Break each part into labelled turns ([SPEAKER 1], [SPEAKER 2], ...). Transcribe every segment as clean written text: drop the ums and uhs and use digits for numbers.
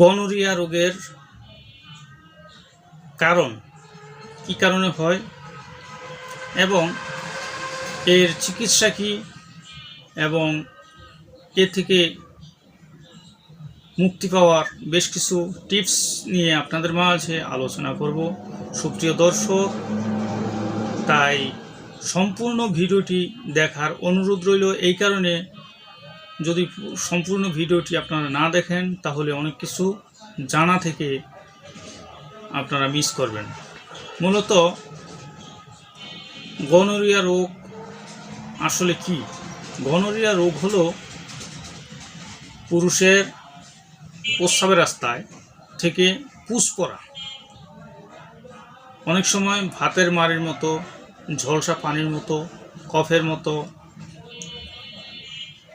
[SPEAKER 1] Gonorrhoea রোগের কারণ কি কারণে হয় এবং এর চিকিৎসা কি এবং এ থেকে মুক্তি পাওয়ার বেশ কিছু টিপস নিয়ে আপনাদের মাঝে আলোচনা করব। সুপ্রিয় দর্শক, তাই সম্পূর্ণ ভিডিওটি দেখার অনুরোধ রইল। এই কারণে যদি সম্পূর্ণ ভিডিওটি আপনারা না দেখেন তাহলে অনেক কিছু জানা থেকে আপনারা মিস করবেন। মূলত গনোরিয়া রোগ আসলে কি? গনোরিয়া রোগ হলো পুরুষের প্রস্রাবের রাস্তায় থেকে পুষ পড়া, অনেক সময় ভাতের মাড়ির মতো, ঝলসা পানির মতো, কফের মতো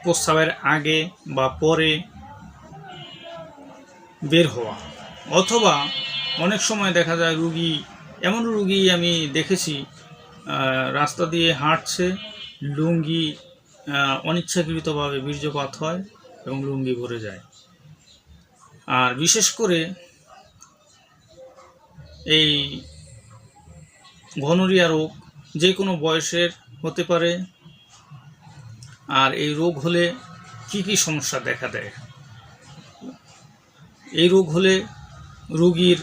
[SPEAKER 1] প্রস্রাবের আগে বা পরে বের হওয়া, অথবা অনেক সময় দেখা যায় এমন রুগী আমি দেখেছি রাস্তা দিয়ে হাঁটছে, লুঙ্গি অনিচ্ছাকৃতভাবে বীর্যপাত হয় এবং লুঙ্গি ভরে যায়। আর বিশেষ করে এই গনোরিয়া রোগ যে কোনো বয়সের হতে পারে। আর এই রোগ হলে কি কি সমস্যা দেখা দেয়? এই রোগ হলে রোগীর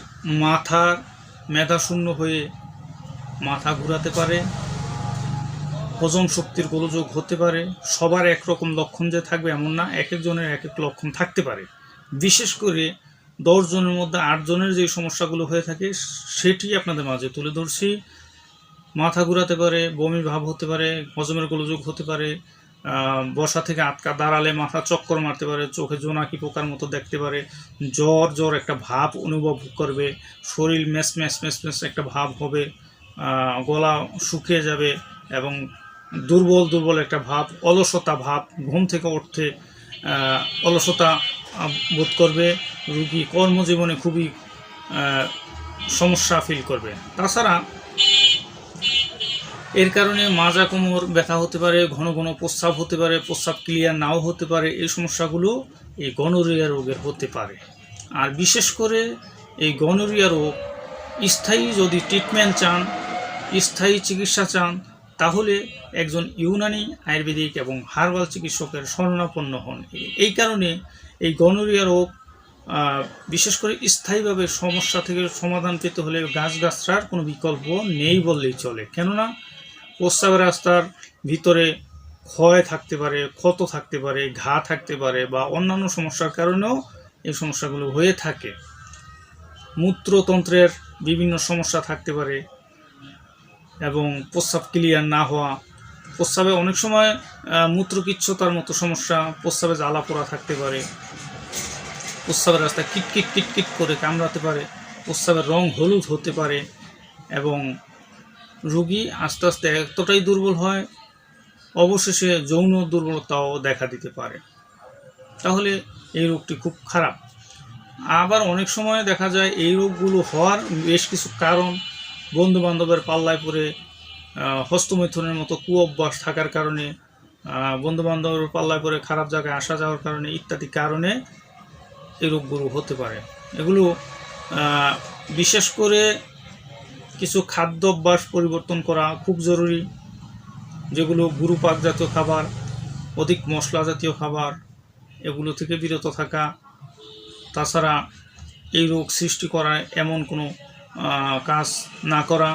[SPEAKER 1] মেধাশূন্য হয়ে মাথা ঘুরাতে পারে, হজম শক্তির গোলযোগ হতে পারে। সবার একরকম লক্ষণ যে থাকবে এমন না, এক একজনের এক এক লক্ষণ থাকতে পারে। বিশেষ করে 10 জনের মধ্যে 8 জনের যে সমস্যাগুলো হয়ে থাকে সেটি আপনাদের মাঝে তুলে ধরছি। মাথা ঘুরাতে পারে, বমি ভাব হতে পারে, হজমের গোলযোগ হতে পারে, বসা থেকে আটকা দাঁড়ালে মাথা চক্কর মারতে পারে, চোখে জোনাকি পোকার মতো দেখতে পারে, জ্বর একটা ভাব অনুভব করবে, শরীর ম্যাচ একটা ভাব হবে, গলা শুকিয়ে যাবে এবং দুর্বল একটা ভাব, অলসতা ভাব, ঘুম থেকে উঠতে অলসতা বোধ করবে, রুগী কর্মজীবনে খুবই সমস্যা ফিল করবে। তাছাড়া এর কারণে মাজা কোমর ব্যথা হতে পারে, ঘন ঘন প্রস্রাব হতে পারে, প্রস্রাব ক্লিয়ার নাও হতে পারে। এই সমস্যাগুলো এই গনোরিয়া রোগের হতে পারে। আর বিশেষ করে এই গনোরিয়া রোগ স্থায়ী যদি ট্রিটমেন্ট চান, স্থায়ী চিকিৎসা চান, তাহলে একজন ইউনানি, আয়ুর্বেদিক এবং হার্বাল চিকিৎসকের শরণাপন্ন হন। এই কারণে এই গনোরিয়া রোগ বিশেষ করে স্থায়ীভাবে সমস্যা থেকে সমাধান পেতে হলে গাছগাছড়ার কোনো বিকল্প নেই বললেই চলে। কেননা প্রস্রাবের রাস্তার ভিতরে ক্ষয় থাকতে পারে, ক্ষত থাকতে পারে, ঘা থাকতে পারে বা অন্যান্য সমস্যার কারণেও এই সমস্যাগুলো হয়ে থাকে। মূত্রতন্ত্রের বিভিন্ন সমস্যা থাকতে পারে এবং প্রস্রাব ক্লিয়ার না হওয়া, প্রস্রাবে অনেক সময় মূত্রকিচ্ছতার মতো সমস্যা, প্রস্রাবে জ্বালা পোড়া থাকতে পারে, প্রস্রাবের রাস্তায় কিটকিট করে কামড়াতে পারে, প্রস্রাবের রং হলুদ হতে পারে এবং রোগী আস্তে আস্তে এতটাই দুর্বল হয় অবশেষে যৌন দুর্বলতাও দেখা দিতে পারে। তাহলে এই রোগটি খুব খারাপ। আবার অনেক সময় দেখা যায় এই রোগগুলো হওয়ার বেশ কিছু কারণ, বন্ধুবান্ধবের পাল্লায় পড়ে, হস্তমৈথুনের মতো কুঅভ্যাস থাকার কারণে, বন্ধুবান্ধবের পাল্লায় পড়ে খারাপ জায়গায় আসা যাওয়ার কারণে ইত্যাদি কারণে এই রোগগুলো হতে পারে। এগুলো বিশেষ করে কিছু খাদ্য অভ্যাস পরিবর্তন করা খুব জরুরি, যেগুলো গুরুপাক জাতীয় খাবার, অধিক মশলা জাতীয় খাবার, এগুলো থেকে বিরত থাকা। তাছাড়া এই রোগ সৃষ্টি করায় এমন কোনো কাজ না করা,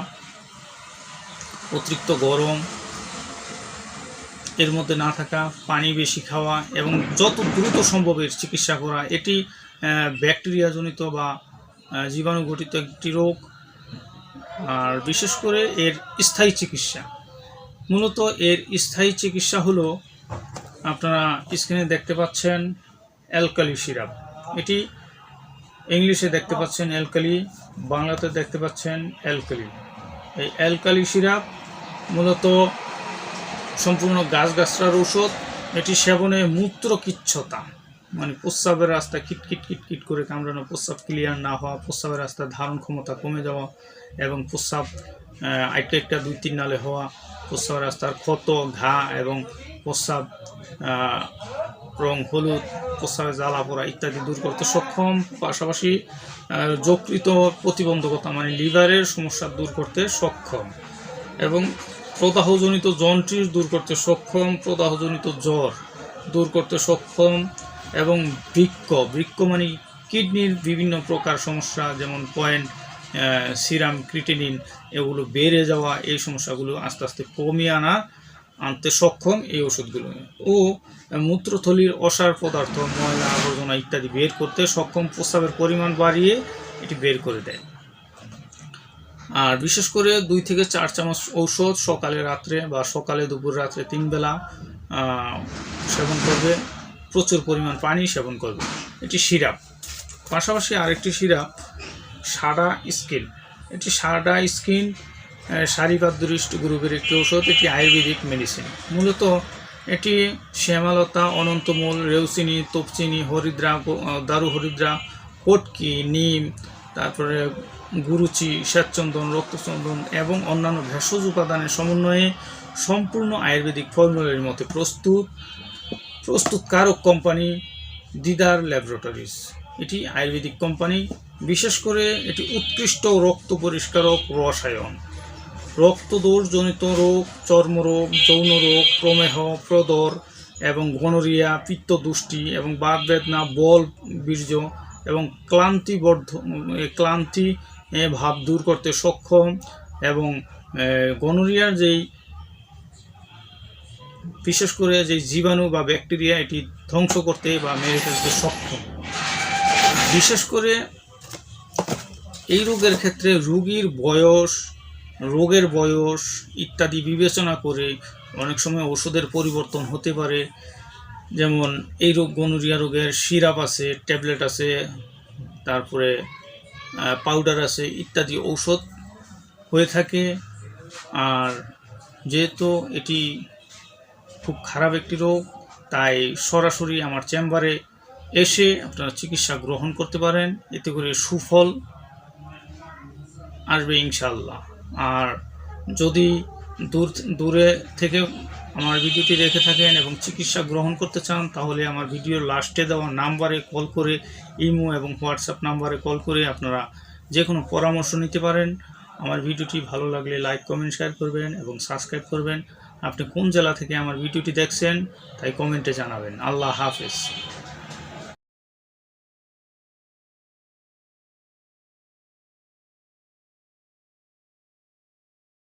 [SPEAKER 1] অতিরিক্ত গরম এর মধ্যে না থাকা, পানি বেশি খাওয়া এবং যত দ্রুত সম্ভব এর চিকিৎসা করা। এটি ব্যাকটেরিয়াজনিত বা জীবাণুঘটিত একটি রোগ। আর বিশেষ করে এর স্থায়ী চিকিৎসা, মূলত এর স্থায়ী চিকিৎসা হলো আপনারা স্ক্রিনে দেখতে পাচ্ছেন অ্যালকালি সিরাপ। এটি ইংলিশে দেখতে পাচ্ছেন অ্যালকালি, বাংলাতে দেখতে পাচ্ছেন অ্যালকালি। এই অ্যালকালি সিরাপ মূলত সম্পূর্ণ গাছগাছড়ার ঔষধ। এটি সেবনে মূত্রকিচ্ছতা মানে প্রস্রাবের রাস্তায় কিটকিট করে কামড়ানো, প্রস্রাব ক্লিয়ার না হওয়া, প্রস্রাবের রাস্তায় ধারণ ক্ষমতা কমে যাওয়া এবং প্রস্রাব একটা 2-3 নালে হওয়া, প্রস্রাবের রাস্তার ক্ষত, ঘা এবং প্রস্রাব রং হলুদ, প্রস্রাবে জ্বালা পোড়া ইত্যাদি দূর করতে সক্ষম। পাশাপাশি যকৃত প্রতিবন্ধকতা মানে লিভারের সমস্যা দূর করতে সক্ষম এবং প্রদাহজনিত জন্ডিস দূর করতে সক্ষম, প্রদাহজনিত জ্বর দূর করতে সক্ষম এবং বৃক্ক মানে কিডনির বিভিন্ন প্রকার সমস্যা যেমন পয়েন্ট, সিরাম ক্রিটিনিন এগুলো বেড়ে যাওয়া, এই সমস্যাগুলো আস্তে আস্তে কমিয়ে আনতে সক্ষম এই ওষুধগুলো। ও মূত্রথলির অসার পদার্থ, ময়লা আবর্জনা ইত্যাদি বের করতে সক্ষম, প্রস্রাবের পরিমাণ বাড়িয়ে এটি বের করে দেয়। আর বিশেষ করে 2 থেকে 4 চামচ ঔষধ সকালে রাত্রে বা সকালে দুপুর রাত্রে 3 বেলা সেবন করবে, প্রচুর পরিমাণ পানি সেবন করবে। এটি সিরাপ। পাশাপাশি আরেকটি সিরাপ সাডা স্কিন। এটি সাডা স্কিন সারিবাদ্যরিষ্ট গ্রুপের একটি ঔষধ। এটি আয়ুর্বেদিক মেডিসিন। মূলত এটি শ্যামালতা, অনন্তমূল, রেউচিনি, তোপচিনি, হরিদ্রা, দারু হরিদ্রা, কটকি, নিম, তারপরে গুরুচি, শ্বেতচন্দন, রক্তচন্দন এবং অন্যান্য ভেষজ উপাদানের সমন্বয়ে সম্পূর্ণ আয়ুর্বেদিক ফর্মুলার মতে প্রস্তুতকারক কোম্পানি দিদার ল্যাবরেটরিজ। এটি আয়ুর্বেদিক কোম্পানি। বিশেষ করে এটি উৎকৃষ্ট রক্ত পরিষ্কারক রসায়ন, রক্তদোষজনিত রোগ, চর্মরোগ, যৌন রোগ, প্রমেহ, প্রদর এবং গনোরিয়া, পিত্তদুষ্টি এবং বাত বেদনা, বল বীর্য এবং ক্লান্তি ভাব দূর করতে সক্ষম এবং গনোরিয়ার যেই বিশেষ করে যে জীবাণু বা ব্যাকটেরিয়া এটি ধ্বংস করতে বা মেরে ফেলতে সক্ষম। বিশেষ করে এই রোগের ক্ষেত্রে রোগের বয়স ইত্যাদি বিবেচনা করে অনেক সময় ওষুধের পরিবর্তন হতে পারে। যেমন এই গনোরিয়া রোগের সিরাপ আছে, ট্যাবলেট আছে, তারপরে পাউডার আছে ইত্যাদি ঔষধ হয়ে থাকে। আর যেহেতু এটি খুব খারাপ একটি রোগ, তাই সরাসরি আমার চেম্বারে এসে আপনারা চিকিৎসা গ্রহণ করতে পারেন, এতে করে সুফল আসবে ইনশাল্লাহ। আর যদি দূরে থেকে আমার ভিডিওটি দেখে থাকেন এবং চিকিৎসা গ্রহণ করতে চান, তাহলে আমার ভিডিওর লাস্টে দেওয়া নাম্বারে কল করে, ইমো এবং হোয়াটসঅ্যাপ নাম্বারে কল করে আপনারা যে কোনো পরামর্শ নিতে পারেন। আমার ভিডিওটি ভালো লাগলে লাইক, কমেন্ট, শেয়ার করবেন এবং সাবস্ক্রাইব করবেন। আপনি কোন জেলা থেকে আমার ভিডিওটি দেখছেন তাই কমেন্টে জানাবেন। আল্লাহ হাফেজ।